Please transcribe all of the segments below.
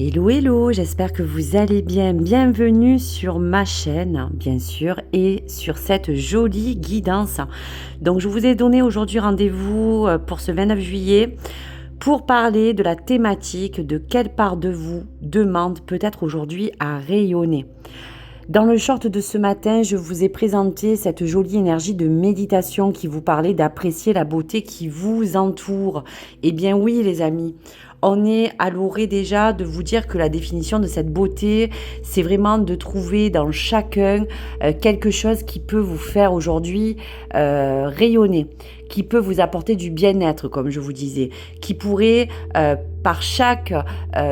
Hello, hello, j'espère que vous allez bien. Bienvenue sur ma chaîne, bien sûr, et sur cette jolie guidance. Donc, je vous ai donné aujourd'hui rendez-vous pour ce 29 juillet pour parler de la thématique de quelle part de vous demande peut-être aujourd'hui à rayonner. Dans le short de ce matin, je vous ai présenté cette jolie énergie de méditation qui vous parlait d'apprécier la beauté qui vous entoure. Eh bien oui, les amis, on est à l'orée déjà de vous dire que la définition de cette beauté, c'est vraiment de trouver dans chacun quelque chose qui peut vous faire aujourd'hui rayonner, qui peut vous apporter du bien-être, comme je vous disais, qui pourrait, par chaque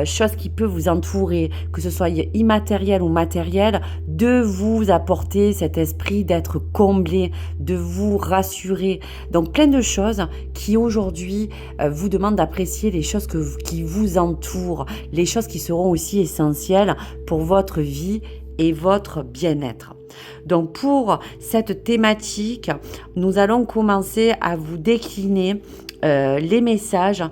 chose qui peut vous entourer, que ce soit immatériel ou matériel, de vous apporter cet esprit d'être comblé, de vous rassurer. Donc plein de choses qui aujourd'hui vous demandent d'apprécier les choses qui vous entourent, les choses qui seront aussi essentielles pour votre vie et votre bien-être. Donc pour cette thématique, nous allons commencer à vous décliner les messages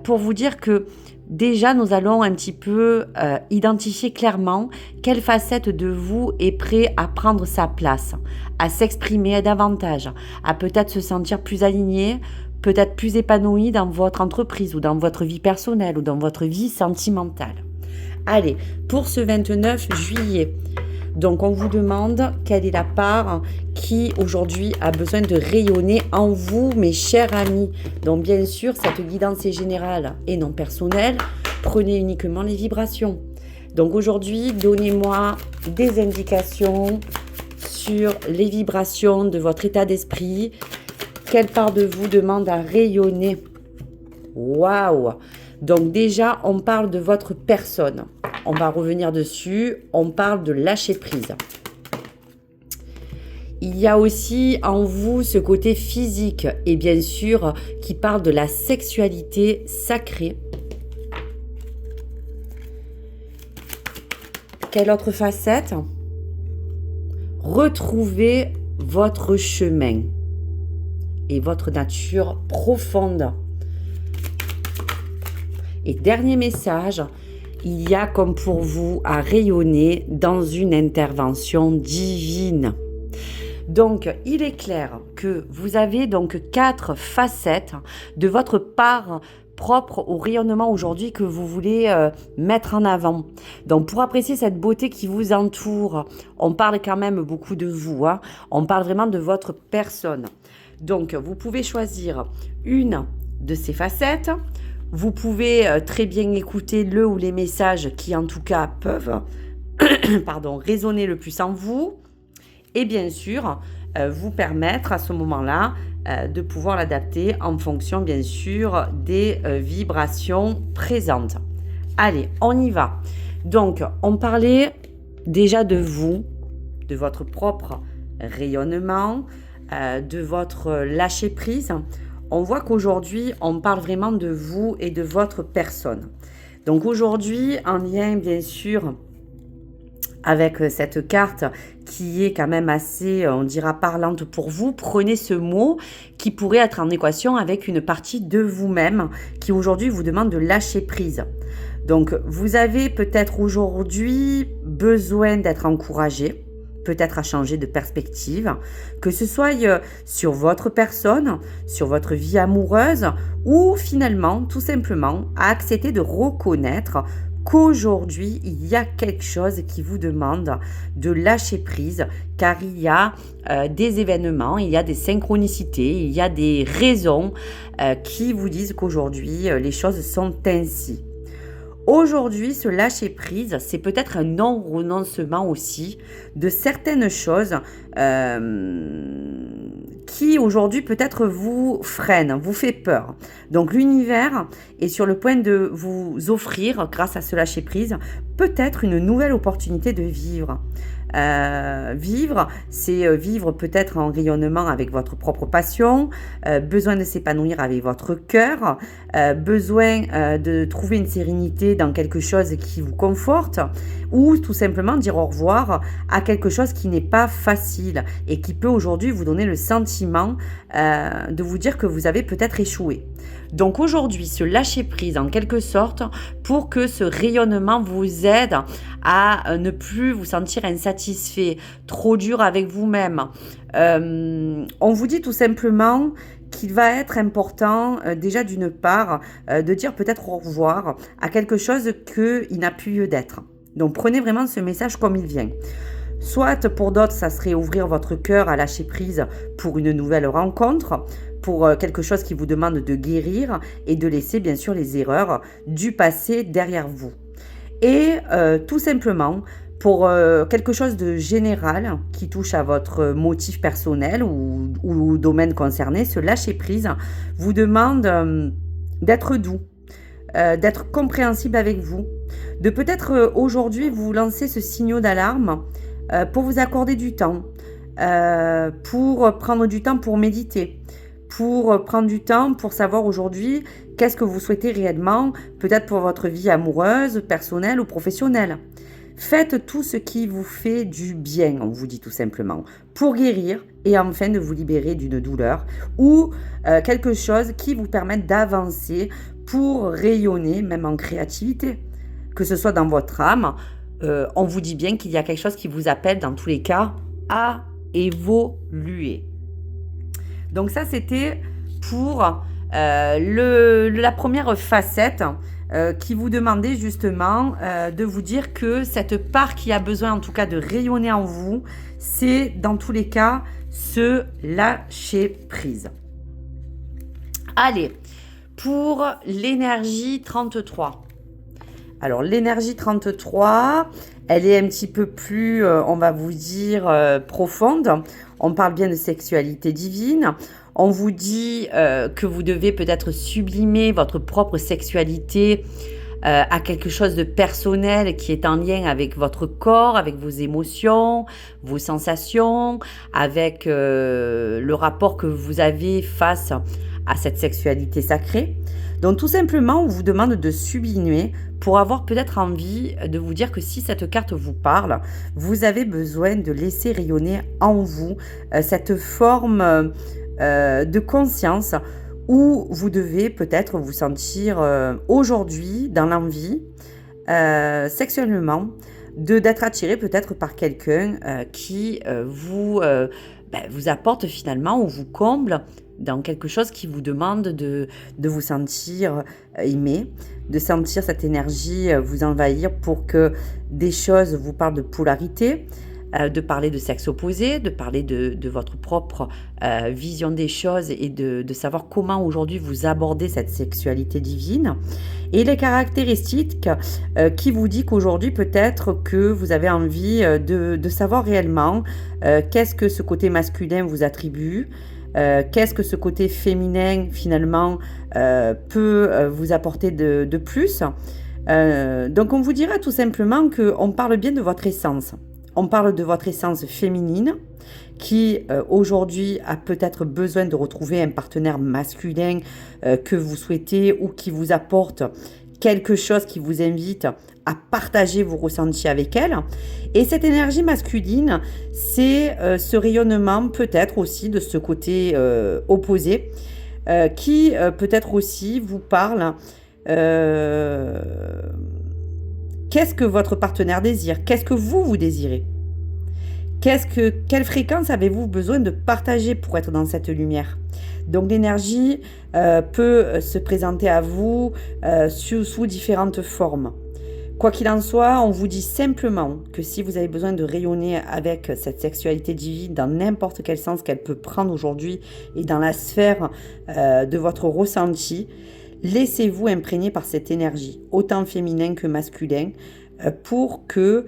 pour vous dire que déjà nous allons un petit peu identifier clairement quelle facette de vous est prêt à prendre sa place, à s'exprimer davantage, à peut-être se sentir plus aligné, peut-être plus épanoui dans votre entreprise ou dans votre vie personnelle ou dans votre vie sentimentale. Allez, pour ce 29 juillet, donc on vous demande quelle est la part qui aujourd'hui a besoin de rayonner en vous, mes chers amis. Donc bien sûr, cette guidance est générale et non personnelle. Prenez uniquement les vibrations. Donc aujourd'hui, donnez-moi des indications sur les vibrations de votre état d'esprit. Quelle part de vous demande à rayonner? Waouh! Donc déjà, on parle de votre personne. On va revenir dessus. On parle de lâcher prise. Il y a aussi en vous ce côté physique et bien sûr qui parle de la sexualité sacrée. Quelle autre facette? Retrouver votre chemin et votre nature profonde. Et dernier message, il y a comme pour vous à rayonner dans une intervention divine. Donc, il est clair que vous avez donc 4 facettes de votre part propre au rayonnement aujourd'hui que vous voulez mettre en avant. Donc, pour apprécier cette beauté qui vous entoure, on parle quand même beaucoup de vous, hein. On parle vraiment de votre personne. Donc, vous pouvez choisir une de ces facettes. Vous pouvez très bien écouter le ou les messages qui, en tout cas, peuvent résonner le plus en vous. Et bien sûr, vous permettre à ce moment-là de pouvoir l'adapter en fonction, bien sûr, des vibrations présentes. Allez, on y va. Donc, on parlait déjà de vous, de votre propre rayonnement, de votre lâcher-prise. On voit qu'aujourd'hui, on parle vraiment de vous et de votre personne. Donc aujourd'hui, en lien bien sûr avec cette carte qui est quand même assez, on dira, parlante pour vous, prenez ce mot qui pourrait être en équation avec une partie de vous-même qui aujourd'hui vous demande de lâcher prise. Donc vous avez peut-être aujourd'hui besoin d'être encouragé, peut-être à changer de perspective, que ce soit sur votre personne, sur votre vie amoureuse, ou finalement, tout simplement, à accepter de reconnaître qu'aujourd'hui, il y a quelque chose qui vous demande de lâcher prise, car il y a des événements, il y a des synchronicités, il y a des raisons qui vous disent qu'aujourd'hui, les choses sont ainsi. Aujourd'hui, ce lâcher-prise, c'est peut-être un non-renoncement aussi de certaines choses qui aujourd'hui peut-être vous freinent, vous fait peur. Donc l'univers est sur le point de vous offrir, grâce à ce lâcher-prise, peut-être une nouvelle opportunité de vivre. Vivre, c'est vivre peut-être en rayonnement avec votre propre passion, besoin de s'épanouir avec votre cœur, besoin de trouver une sérénité dans quelque chose qui vous conforte, ou tout simplement dire au revoir à quelque chose qui n'est pas facile et qui peut aujourd'hui vous donner le sentiment de vous dire que vous avez peut-être échoué. Donc aujourd'hui, se lâcher prise en quelque sorte pour que ce rayonnement vous aide à ne plus vous sentir insatisfait, trop dur avec vous-même. On vous dit tout simplement qu'il va être important déjà d'une part de dire peut-être au revoir à quelque chose qu'il n'a plus lieu d'être. Donc prenez vraiment ce message comme il vient. Soit pour d'autres, ça serait ouvrir votre cœur à lâcher prise pour une nouvelle rencontre, pour quelque chose qui vous demande de guérir et de laisser bien sûr les erreurs du passé derrière vous. Et tout simplement, pour quelque chose de général qui touche à votre motif personnel ou au domaine concerné, ce lâcher prise vous demande d'être doux, d'être compréhensible avec vous, de peut-être aujourd'hui vous lancer ce signal d'alarme pour vous accorder du temps, pour prendre du temps pour méditer, pour prendre du temps pour savoir aujourd'hui qu'est-ce que vous souhaitez réellement, peut-être pour votre vie amoureuse, personnelle ou professionnelle. Faites tout ce qui vous fait du bien, on vous dit tout simplement, pour guérir et enfin de vous libérer d'une douleur ou quelque chose qui vous permette d'avancer pour rayonner, même en créativité. Que ce soit dans votre âme, on vous dit bien qu'il y a quelque chose qui vous appelle dans tous les cas à évoluer. Donc ça, c'était pour la première facette qui vous demandait justement de vous dire que cette part qui a besoin en tout cas de rayonner en vous, c'est dans tous les cas se lâcher prise. Allez, pour l'énergie 33. Alors l'énergie 33, elle est un petit peu plus, on va vous dire, profonde. On parle bien de sexualité divine. On vous dit que vous devez peut-être sublimer votre propre sexualité à quelque chose de personnel qui est en lien avec votre corps, avec vos émotions, vos sensations, avec le rapport que vous avez face à cette sexualité sacrée. Donc tout simplement, on vous demande de sublimer pour avoir peut-être envie de vous dire que si cette carte vous parle, vous avez besoin de laisser rayonner en vous cette forme de conscience où vous devez peut-être vous sentir aujourd'hui dans l'envie sexuellement d'être attiré peut-être par quelqu'un qui vous apporte finalement ou vous comble dans quelque chose qui vous demande de vous sentir aimé, de sentir cette énergie vous envahir pour que des choses vous parlent de polarité, de parler de sexe opposé, de parler de votre propre vision des choses et de savoir comment aujourd'hui vous abordez cette sexualité divine. Et les caractéristiques qui vous dit qu'aujourd'hui peut-être que vous avez envie de savoir réellement qu'est-ce que ce côté masculin vous attribue, qu'est-ce que ce côté féminin finalement peut vous apporter de plus. Donc on vous dira tout simplement qu'on parle bien de votre essence. On parle de votre essence féminine qui aujourd'hui a peut-être besoin de retrouver un partenaire masculin que vous souhaitez ou qui vous apporte quelque chose qui vous invite à partager vos ressentis avec elle. Et cette énergie masculine, c'est ce rayonnement peut-être aussi de ce côté opposé qui peut-être aussi vous parle. Qu'est-ce que votre partenaire désire? Qu'est-ce que vous désirez? Quelle fréquence avez-vous besoin de partager pour être dans cette lumière? Donc l'énergie peut se présenter à vous sous différentes formes. Quoi qu'il en soit, on vous dit simplement que si vous avez besoin de rayonner avec cette sexualité divine dans n'importe quel sens qu'elle peut prendre aujourd'hui et dans la sphère de votre ressenti, laissez-vous imprégner par cette énergie, autant féminin que masculin, pour que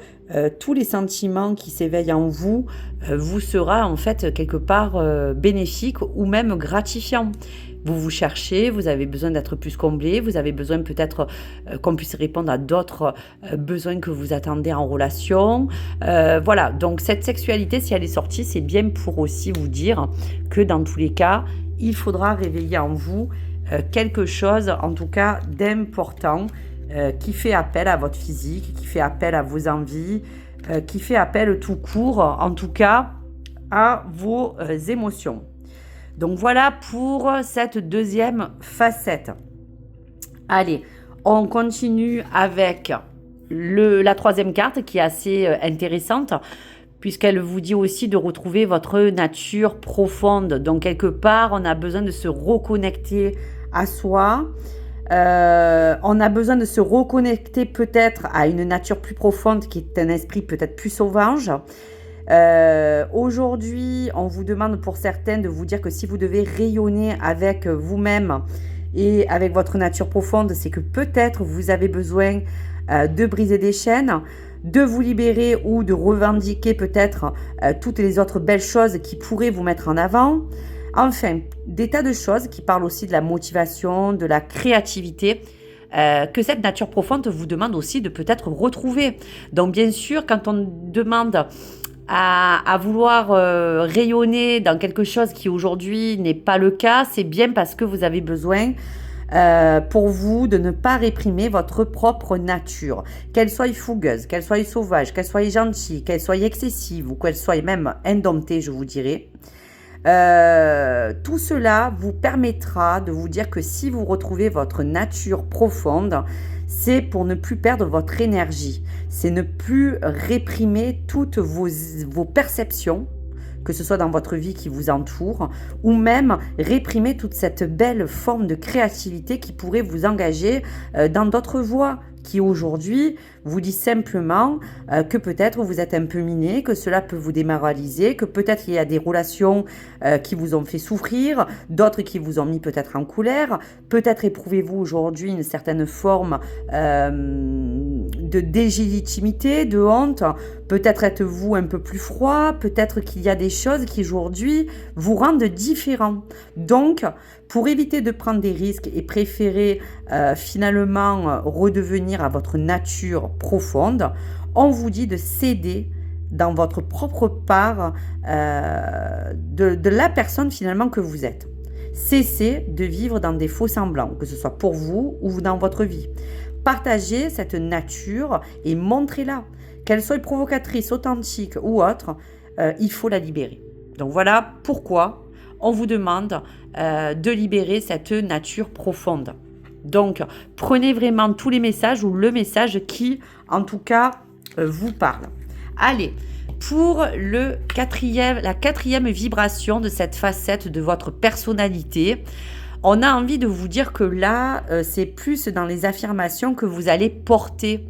tous les sentiments qui s'éveillent en vous vous sera en fait quelque part bénéfique ou même gratifiant. Vous vous cherchez, vous avez besoin d'être plus comblé, vous avez besoin peut-être qu'on puisse répondre à d'autres besoins que vous attendez en relation. Voilà, donc cette sexualité, si elle est sortie, c'est bien pour aussi vous dire que dans tous les cas, il faudra réveiller en vous quelque chose, en tout cas, d'important, qui fait appel à votre physique, qui fait appel à vos envies, qui fait appel tout court, en tout cas, à vos émotions. Donc voilà pour cette deuxième facette. Allez, on continue avec la troisième carte qui est assez intéressante puisqu'elle vous dit aussi de retrouver votre nature profonde. Donc quelque part, on a besoin de se reconnecter à soi. On a besoin de se reconnecter peut-être à une nature plus profonde qui est un esprit peut-être plus sauvage. Aujourd'hui, on vous demande pour certains de vous dire que si vous devez rayonner avec vous-même et avec votre nature profonde, c'est que peut-être vous avez besoin de briser des chaînes, de vous libérer ou de revendiquer peut-être toutes les autres belles choses qui pourraient vous mettre en avant. Enfin, des tas de choses qui parlent aussi de la motivation, de la créativité, que cette nature profonde vous demande aussi de peut-être retrouver. Donc bien sûr, quand on demande à vouloir rayonner dans quelque chose qui aujourd'hui n'est pas le cas, c'est bien parce que vous avez besoin pour vous de ne pas réprimer votre propre nature, qu'elle soit fougueuse, qu'elle soit sauvage, qu'elle soit gentille, qu'elle soit excessive ou qu'elle soit même indomptée, je vous dirais. Tout cela vous permettra de vous dire que si vous retrouvez votre nature profonde, c'est pour ne plus perdre votre énergie, c'est ne plus réprimer toutes vos perceptions, que ce soit dans votre vie qui vous entoure, ou même réprimer toute cette belle forme de créativité qui pourrait vous engager dans d'autres voies, qui aujourd'hui vous dit simplement que peut-être vous êtes un peu miné, que cela peut vous démoraliser, que peut-être il y a des relations qui vous ont fait souffrir, d'autres qui vous ont mis peut-être en colère, peut-être éprouvez-vous aujourd'hui une certaine forme de délégitimité, de honte, peut-être êtes-vous un peu plus froid, peut-être qu'il y a des choses qui aujourd'hui vous rendent différents. Donc, pour éviter de prendre des risques et préférer finalement redevenir à votre nature profonde, on vous dit de céder dans votre propre part de la personne finalement que vous êtes. Cessez de vivre dans des faux semblants, que ce soit pour vous ou dans votre vie. Partagez cette nature et montrez-la. Qu'elle soit provocatrice, authentique ou autre, il faut la libérer. Donc voilà pourquoi on vous demande de libérer cette nature profonde. Donc, prenez vraiment tous les messages ou le message qui, en tout cas, vous parle. Allez, pour la quatrième vibration de cette facette de votre personnalité, on a envie de vous dire que là, c'est plus dans les affirmations que vous allez porter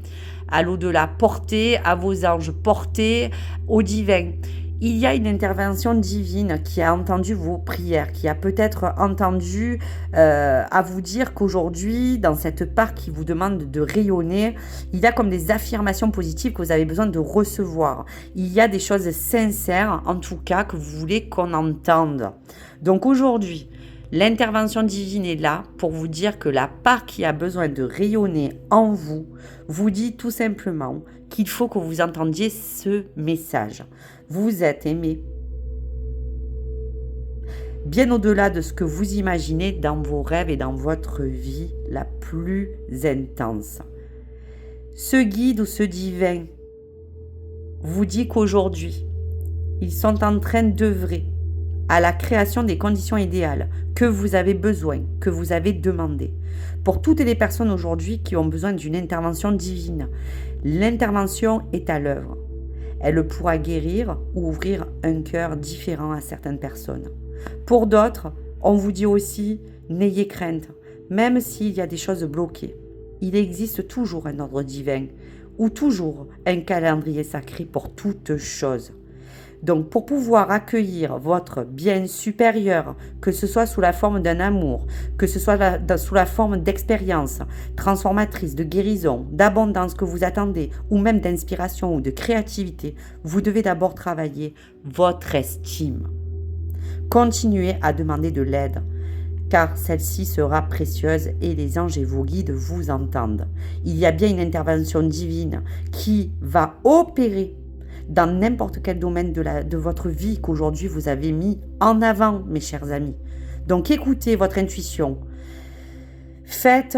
à l'au-delà, porter à vos anges, porter au divin. Il y a une intervention divine qui a entendu vos prières, qui a peut-être entendu à vous dire qu'aujourd'hui, dans cette part qui vous demande de rayonner, il y a comme des affirmations positives que vous avez besoin de recevoir. Il y a des choses sincères, en tout cas, que vous voulez qu'on entende. Donc aujourd'hui, l'intervention divine est là pour vous dire que la part qui a besoin de rayonner en vous vous dit tout simplement qu'il faut que vous entendiez ce message. Vous êtes aimé. Bien au-delà de ce que vous imaginez dans vos rêves et dans votre vie la plus intense. Ce guide ou ce divin vous dit qu'aujourd'hui, ils sont en train d'œuvrer à la création des conditions idéales que vous avez besoin, que vous avez demandé. Pour toutes les personnes aujourd'hui qui ont besoin d'une intervention divine, l'intervention est à l'œuvre. Elle pourra guérir ou ouvrir un cœur différent à certaines personnes. Pour d'autres, on vous dit aussi, n'ayez crainte, même s'il y a des choses bloquées. Il existe toujours un ordre divin ou toujours un calendrier sacré pour toutes choses. Donc, pour pouvoir accueillir votre bien supérieur, que ce soit sous la forme d'un amour, que ce soit sous la forme d'expérience transformatrice, de guérison, d'abondance que vous attendez, ou même d'inspiration ou de créativité, vous devez d'abord travailler votre estime. Continuez à demander de l'aide, car celle-ci sera précieuse et les anges et vos guides vous entendent. Il y a bien une intervention divine qui va opérer dans n'importe quel domaine de votre vie qu'aujourd'hui vous avez mis en avant, mes chers amis. Donc écoutez votre intuition. Faites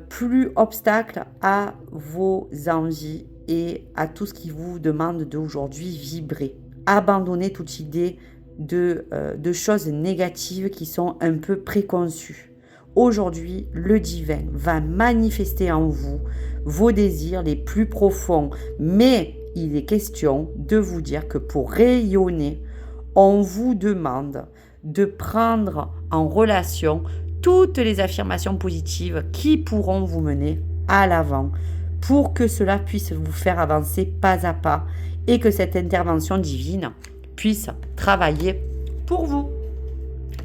plus obstacle à vos envies et à tout ce qui vous demande d'aujourd'hui vibrer. Abandonnez toute idée de choses négatives qui sont un peu préconçues. Aujourd'hui, le divin va manifester en vous vos désirs les plus profonds, mais il est question de vous dire que pour rayonner, on vous demande de prendre en relation toutes les affirmations positives qui pourront vous mener à l'avant pour que cela puisse vous faire avancer pas à pas et que cette intervention divine puisse travailler pour vous.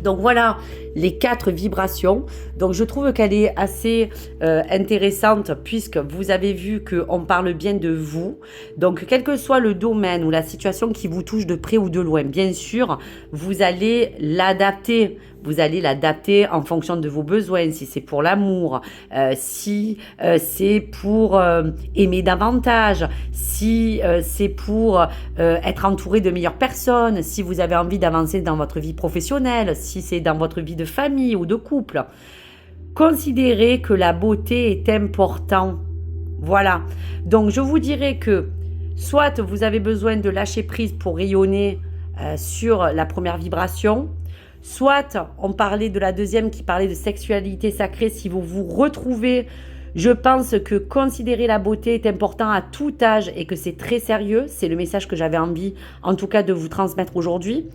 Donc voilà les 4 vibrations. Donc je trouve qu'elle est assez intéressante puisque vous avez vu qu'on parle bien de vous. Donc quel que soit le domaine ou la situation qui vous touche de près ou de loin, bien sûr, vous allez l'adapter. Vous allez l'adapter en fonction de vos besoins, si c'est pour l'amour, si c'est pour aimer davantage, si c'est pour être entouré de meilleures personnes, si vous avez envie d'avancer dans votre vie professionnelle, si c'est dans votre vie de famille ou de couple. Considérez que la beauté est importante. Voilà. Donc je vous dirais que soit vous avez besoin de lâcher prise pour rayonner sur la première vibration, soit on parlait de la deuxième qui parlait de sexualité sacrée. Si vous vous retrouvez, je pense que considérer la beauté est important à tout âge et que c'est très sérieux. C'est le message que j'avais envie en tout cas de vous transmettre aujourd'hui.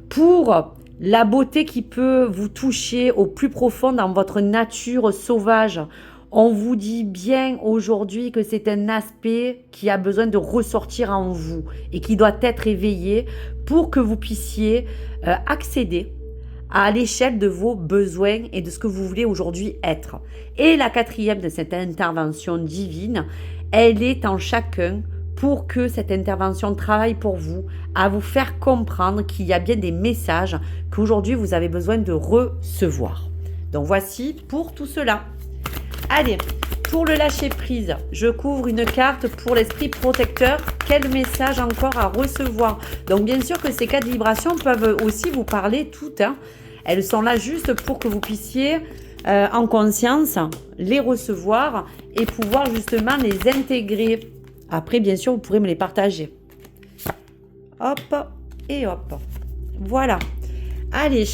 Pour la beauté qui peut vous toucher au plus profond dans votre nature sauvage, on vous dit bien aujourd'hui que c'est un aspect qui a besoin de ressortir en vous et qui doit être éveillé pour que vous puissiez accéder à l'échelle de vos besoins et de ce que vous voulez aujourd'hui être. Et la 4e de cette intervention divine, elle est en chacun pour que cette intervention travaille pour vous, à vous faire comprendre qu'il y a bien des messages qu'aujourd'hui vous avez besoin de recevoir. Donc voici pour tout cela. Allez, pour le lâcher prise, je couvre une carte pour l'esprit protecteur. Quel message encore à recevoir? Donc bien sûr que ces 4 vibrations peuvent aussi vous parler toutes. Elles sont là juste pour que vous puissiez en conscience les recevoir et pouvoir justement les intégrer. Après, bien sûr, vous pourrez me les partager. Hop et hop. Voilà. Allez.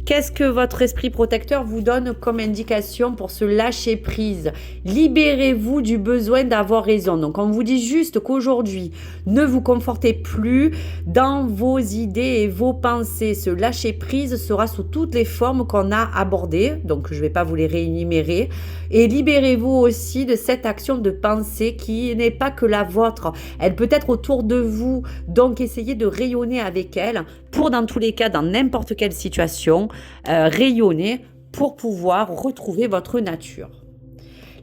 Qu'est-ce que votre esprit protecteur vous donne comme indication pour se lâcher prise? Libérez-vous du besoin d'avoir raison. Donc, on vous dit juste qu'aujourd'hui, ne vous confortez plus dans vos idées et vos pensées. Ce lâcher prise sera sous toutes les formes qu'on a abordées. Donc, je ne vais pas vous les réénumérer. Et libérez-vous aussi de cette action de pensée qui n'est pas que la vôtre. Elle peut être autour de vous. Donc, essayez de rayonner avec elle pour, dans tous les cas, dans n'importe quelle situation, rayonner pour pouvoir retrouver votre nature.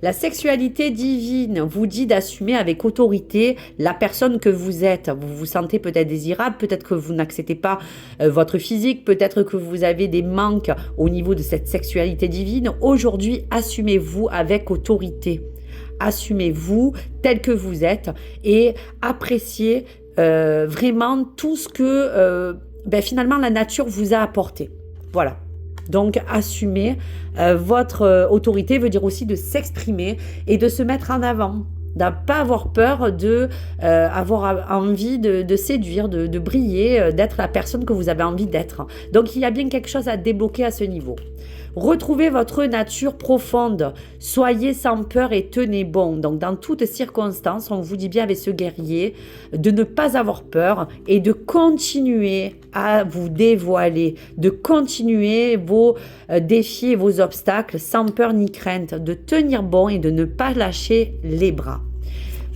La sexualité divine vous dit d'assumer avec autorité la personne que vous êtes. Vous vous sentez peut-être désirable, peut-être que vous n'acceptez pas votre physique, peut-être que vous avez des manques au niveau de cette sexualité divine. Aujourd'hui, assumez-vous avec autorité. Assumez-vous tel que vous êtes et appréciez vraiment tout ce que finalement la nature vous a apporté. Voilà. Donc, assumer votre autorité veut dire aussi de s'exprimer et de se mettre en avant. De ne pas avoir peur avoir envie de séduire, de briller, d'être la personne que vous avez envie d'être. Donc, il y a bien quelque chose à débloquer à ce niveau. Retrouvez votre nature profonde. Soyez sans peur et tenez bon. Donc, dans toutes circonstances, on vous dit bien avec ce guerrier de ne pas avoir peur et de continuer à vous dévoiler, de continuer vos défis et vos obstacles sans peur ni crainte, de tenir bon et de ne pas lâcher les bras.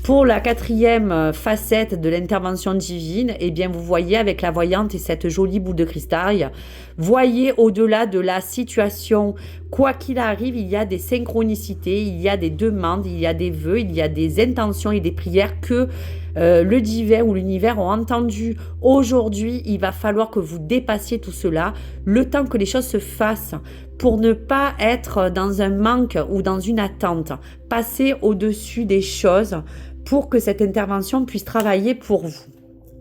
Pour la 4e facette de l'intervention divine, eh bien vous voyez avec la voyante et cette jolie boule de cristal, voyez au-delà de la situation. Quoi qu'il arrive, il y a des synchronicités, il y a des demandes, il y a des vœux, il y a des intentions et des prières que le divin ou l'univers ont entendu. Aujourd'hui, il va falloir que vous dépassiez tout cela, le temps que les choses se fassent, pour ne pas être dans un manque ou dans une attente. Passez au-dessus des choses pour que cette intervention puisse travailler pour vous.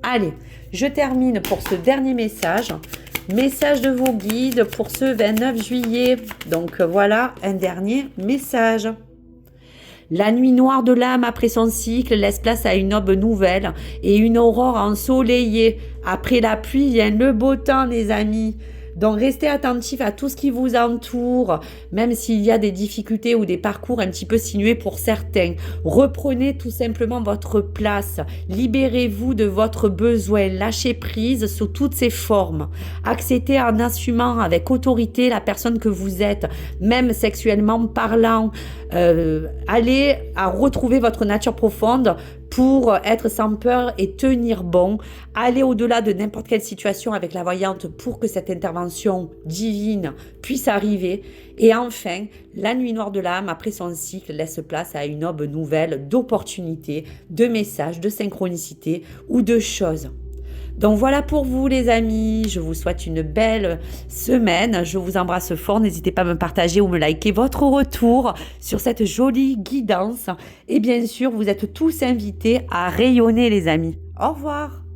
Allez, je termine pour ce dernier message. Message de vos guides pour ce 29 juillet. Donc voilà un dernier message. La nuit noire de l'âme après son cycle laisse place à une aube nouvelle et une aurore ensoleillée. Après la pluie vient le beau temps, les amis. Donc restez attentifs à tout ce qui vous entoure, même s'il y a des difficultés ou des parcours un petit peu sinueux pour certains. Reprenez tout simplement votre place. Libérez-vous de votre besoin. Lâchez prise sous toutes ses formes. Acceptez en assumant avec autorité la personne que vous êtes, même sexuellement parlant. Allez à retrouver votre nature profonde pour être sans peur et tenir bon. Allez au-delà de n'importe quelle situation avec la voyante pour que cette intervention divine puisse arriver. Et enfin, la nuit noire de l'âme, après son cycle, laisse place à une aube nouvelle d'opportunités, de messages, de synchronicité ou de choses. Donc voilà pour vous les amis, je vous souhaite une belle semaine, je vous embrasse fort, n'hésitez pas à me partager ou me liker votre retour sur cette jolie guidance et bien sûr vous êtes tous invités à rayonner les amis. Au revoir.